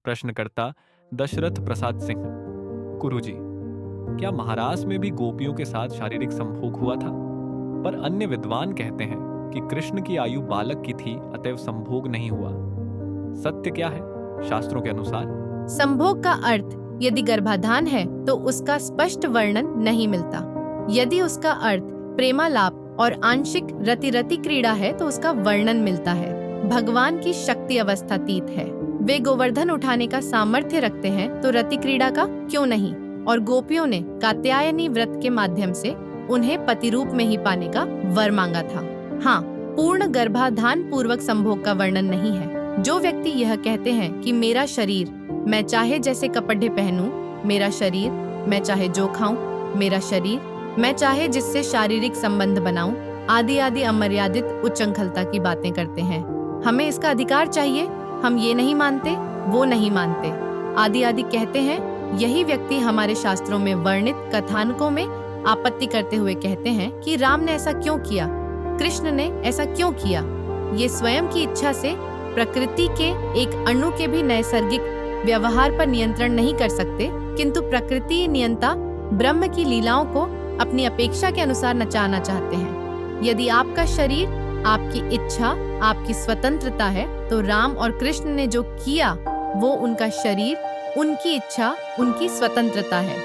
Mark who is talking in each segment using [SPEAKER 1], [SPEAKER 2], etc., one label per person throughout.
[SPEAKER 1] प्रश्नकर्ता दशरथ प्रसाद सिंह। गुरुजी, क्या महारास में भी गोपियों के साथ शारीरिक संभोग हुआ था? पर अन्य विद्वान कहते हैं कि कृष्ण की आयु बालक की थी, अतएव संभोग नहीं हुआ। सत्य क्या है शास्त्रों के अनुसार?
[SPEAKER 2] संभोग का अर्थ यदि गर्भाधान है तो उसका स्पष्ट वर्णन नहीं मिलता। यदि उसका अर्थ प्रेमालाप और आंशिक रति क्रीड़ा है तो उसका वर्णन मिलता है। भगवान की शक्ति अवस्थातीत है। वे गोवर्धन उठाने का सामर्थ्य रखते हैं तो रति क्रीड़ा का क्यों नहीं? और गोपियों ने कात्यायनी व्रत के माध्यम से उन्हें पति रूप में ही पाने का वर मांगा था। हाँ, पूर्ण गर्भाधान पूर्वक संभोग का वर्णन नहीं है। जो व्यक्ति यह कहते हैं कि मेरा शरीर मैं चाहे जैसे कपड़े पहनूं, मेरा शरीर मैं चाहे जो खाऊं, मेरा शरीर मैं चाहे जिससे शारीरिक संबंध बनाऊं, आदि आदि अमर्यादित उच्चंखलता की बातें करते हैं। हमें इसका अधिकार चाहिए, हम ये नहीं मानते, वो नहीं मानते, आदि आदि कहते हैं। यही व्यक्ति हमारे शास्त्रों में वर्णित कथानकों में आपत्ति करते हुए कहते हैं कि राम ने ऐसा क्यों किया, कृष्ण ने ऐसा क्यों किया। ये स्वयं की इच्छा से प्रकृति के एक अणु के भी नैसर्गिक व्यवहार पर नियंत्रण नहीं कर सकते, किंतु प्रकृति नियंता ब्रह्म की लीलाओं को अपनी अपेक्षा के अनुसार नचाना चाहते हैं। यदि आपका शरीर आपकी इच्छा, आपकी स्वतंत्रता है तो राम और कृष्ण ने जो किया वो उनका शरीर, उनकी इच्छा, उनकी स्वतंत्रता है।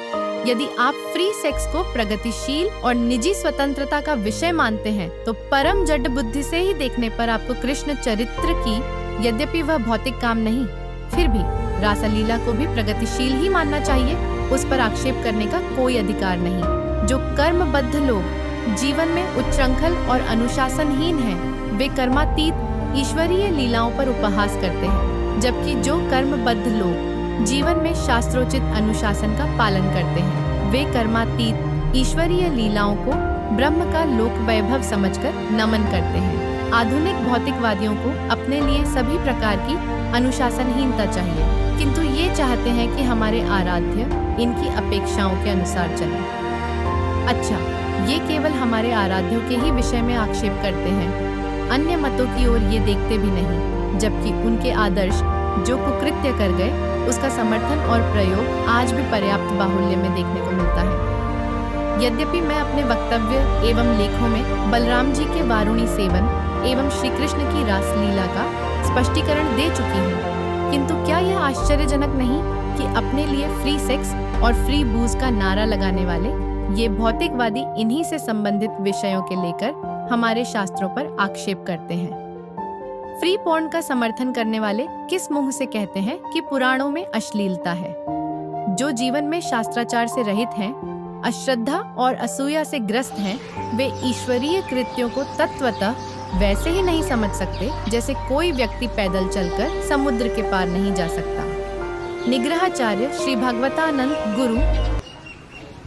[SPEAKER 2] यदि आप फ्री सेक्स को प्रगतिशील और निजी स्वतंत्रता का विषय मानते हैं तो परम जड़ बुद्धि से ही देखने पर आपको कृष्ण चरित्र की, यद्यपि वह भौतिक काम नहीं, फिर भी रासलीला को भी प्रगतिशील ही मानना चाहिए। उस पर आक्षेप करने का कोई अधिकार नहीं। जो कर्मबद्ध लोग जीवन में उच्छृंखल और अनुशासनहीन हैं, वे कर्मातीत ईश्वरीय लीलाओं पर उपहास करते हैं, जबकि जो कर्मबद्ध लोग जीवन में शास्त्रोचित अनुशासन का पालन करते हैं, वे कर्मातीत ईश्वरीय लीलाओं को ब्रह्म का लोक वैभव समझकर नमन करते हैं। आधुनिक भौतिकवादियों को अपने लिए सभी प्रकार की अनुशासनहीनता चाहिए, किंतु ये चाहते हैं कि हमारे आराध्य इनकी अपेक्षाओं के अनुसार चले। अच्छा, ये केवल हमारे आराध्यों के ही विषय में आक्षेप करते हैं, अन्य मतों की ओर ये देखते भी नहीं, जबकि उनके आदर्श जो कुकृत्य कर गए उसका समर्थन और प्रयोग आज भी पर्याप्त बाहुल्य में देखने को मिलता है। यद्यपि मैं अपने वक्तव्य एवं लेखों में बलराम जी के वारुणी सेवन एवं श्री कृष्ण की रासलीला का स्पष्टीकरण दे चुकी हूँ, किंतु क्या यह आश्चर्यजनक नहीं कि अपने लिए फ्री सेक्स और फ्री बूज का नारा लगाने वाले ये भौतिकवादी इन्हीं से संबंधित विषयों के लेकर हमारे शास्त्रों पर आक्षेप करते हैं। फ्री पोर्न का समर्थन करने वाले किस मुंह से कहते हैं कि पुराणों में अश्लीलता है? जो जीवन में शास्त्राचार से रहित हैं, अश्रद्धा और असूया से ग्रस्त हैं, वे ईश्वरीय कृत्यों को तत्वतः वैसे ही नहीं समझ सकते जैसे कोई व्यक्ति पैदल चलकर समुद्र के पार नहीं जा सकता। निग्रहाचार्य श्री भगवतानंद गुरु